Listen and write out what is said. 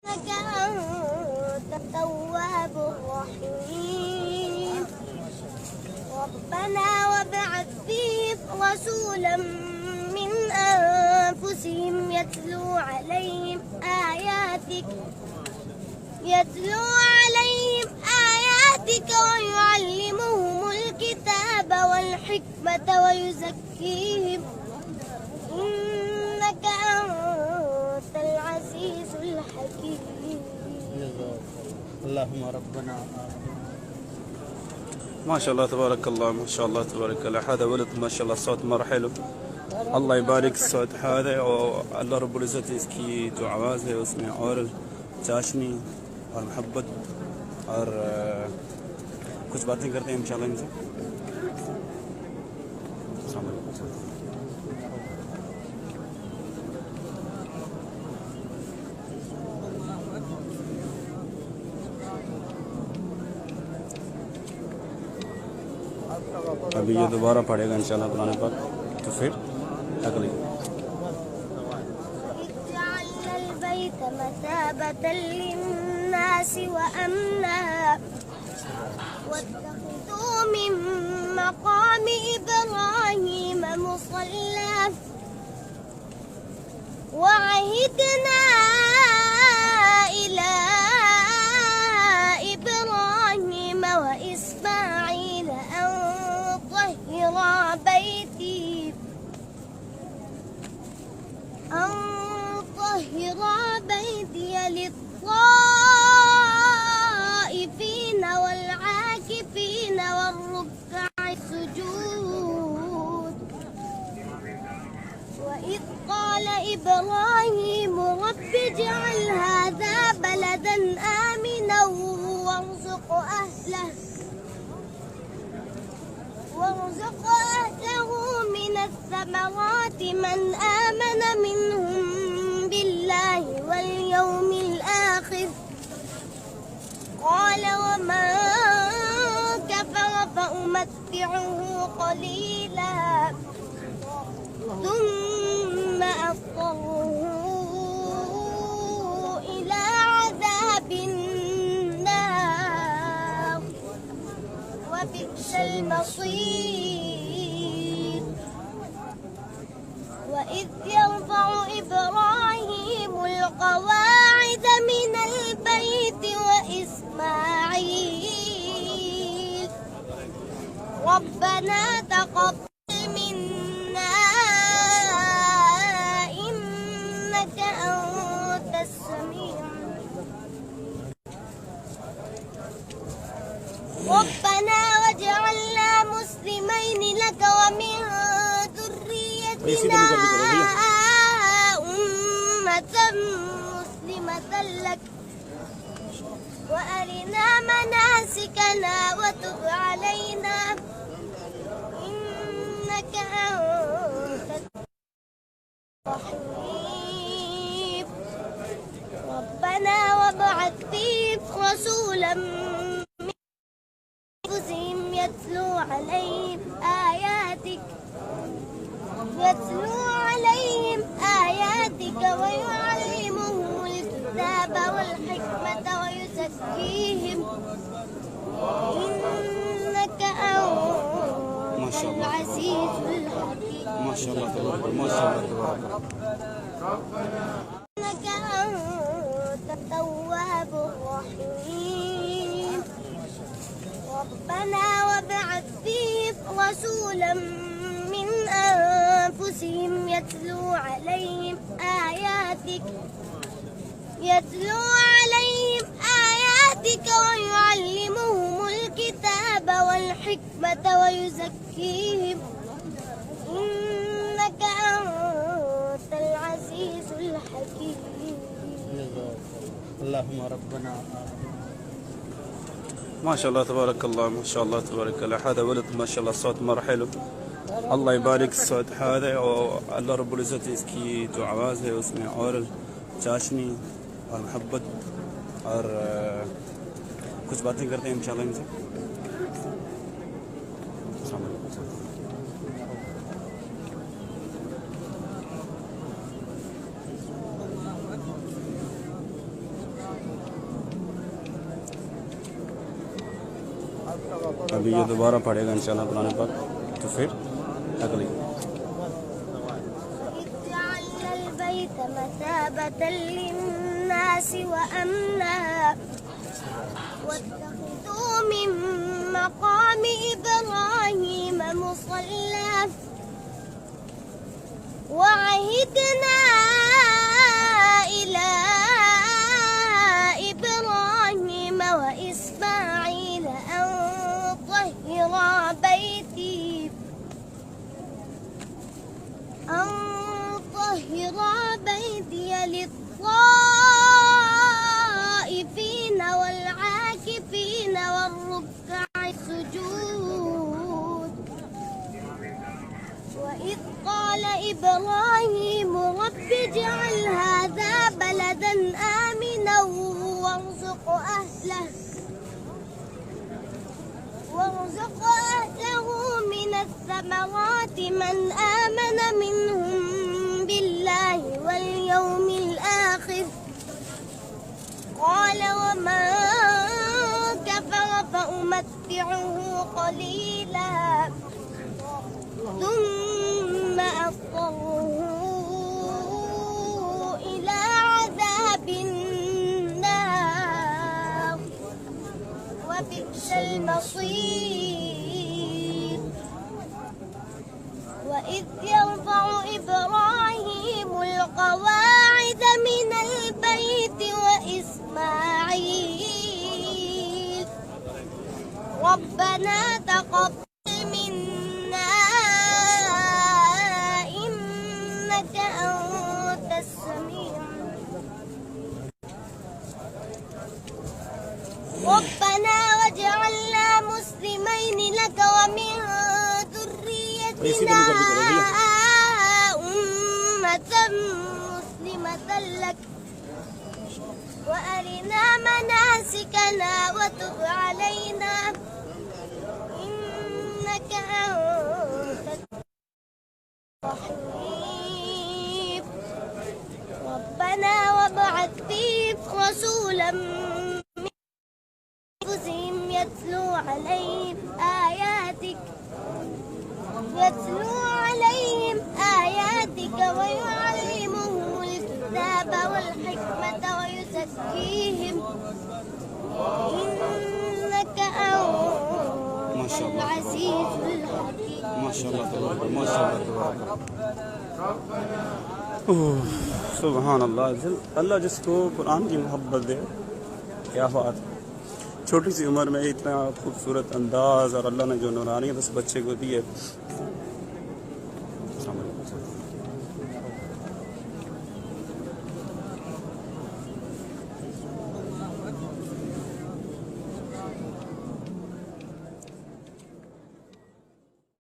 إنك أنت التواب الرحيم. ربنا وابعث فيهم رسولا من أنفسهم يتلو عليهم آياتك ويعلمهم الكتاب والحكمة ويزكيهم إنك أنت العزيز الحكيم. اللهم ربنا ما شاء الله تبارك الله، ما شاء الله تبارك الله. هذا ولد ما شاء الله الصوت مرة حلو. الله يبارك الصوت هذا والله رب العزة इसकी जो आवाज़ है उसमें और चाशनी और मोहब्बत और कुछ बातें करते हैं इंशाल्लाह इनसे। अभी ये दोबारा पढ़ेगा इंशाल्लाह कुरान पाक, तो फिर अगली جعلنا البيت مثابة للناس وأمنا واتخذوا من مقام إبراهيم مصلى وعهدنا إلى إبراهيم وإسماعيل أن طهرا بيتي للطائفين والعاكفين والركع السجود. وإذ قال إبراهيم رب اجعل هذا بلدا آمنا وارزق أهله من الثمرات من آمن منهم بالله واليوم الآخر قال ومن كفر فأمتعه قليلا ثم أضطره إلى عذاب النار وبئس المصير. وإذ يرفع إبراهيم القواعد من البيت وإسماعيل ربنا تقبل منا إنك أنت السميع ربنا واجعلنا مسلمين لك ومن ذريتنا أمة مسلمة لك وأرنا مناسكنا وتب علينا إنك أنت الرحيم. ربنا وابعث فيهم رسولا من أنفسهم يتلو عليهم آياتك ويعلمهم الكتاب والحكمة ويزكيهم إنك أنت العزيز الحكيم. ما شاء الله تبارك الله، ما شاء الله تبارك الله. إنك أنت التواب الرحيم. ربنا وابعث فيهم رسولا من أنفسهم يتلو عليهم آياتك ويعلمهم الكتاب والحكمة ويزكيهم إنك أنت العزيز الحكيم. اللهم ربنا ما شاء الله تبارك الله، ما شاء الله تبارك الله. هذا ولد ما شاء الله الصوت مرة حلو. الله يبارك الصوت هذا والله رب العزة इसकी जो आवाज़ है उसमें और चाशनी और मोहब्बत और कुछ बातें करते हैं इंशाल्लाह इनसे। अभी ये दोबारा पढ़ेगा इंशाल्लाह कुरान पाक, तो फिर अगली जअलना البيت مثابة للناس وأمنا واتخذوا من مقام إبراهيم مصلى وعهدنا إلى إبراهيم وإسماعيل أن طهرا بيتي للطائفين والعاكفين والركع السجود وإذ قال إبراهيم رب اجعل هذا بلدا آمنا وارزق أهله من الثمرات من آمن منهم بالله واليوم الآخر قال ومن كفر فأمتعه قليلا ثم أضطره إلى عذاب النار وبئس المصير وإذ يرفع إبراهيم القواعد من البيت وإسماعيل ربنا تقبل منا إنك أنت السميع ربنا واجعلنا مسلمين لك ومن ذريتنا أمة مسلمة لك وأرنا مناسكنا وتب علينا إنك أنت الرحيم ربنا وابعث فيهم رسولا من أنفسهم يتلو عليهم آياتك ويعلمهم الكتاب والحكمة ويزكيهم إنك أنت العزيز الحكيم ما شاء الله تبارك الله ما شاء الله تبارك الله सुभान अल्लाह। अल्लाह जिसको कुरान की मोहब्बत दे, क्या बात है। छोटी सी उम्र में इतना खूबसूरत अंदाज और अल्लाह ने जो नूरानियत उस बच्चे को दी है,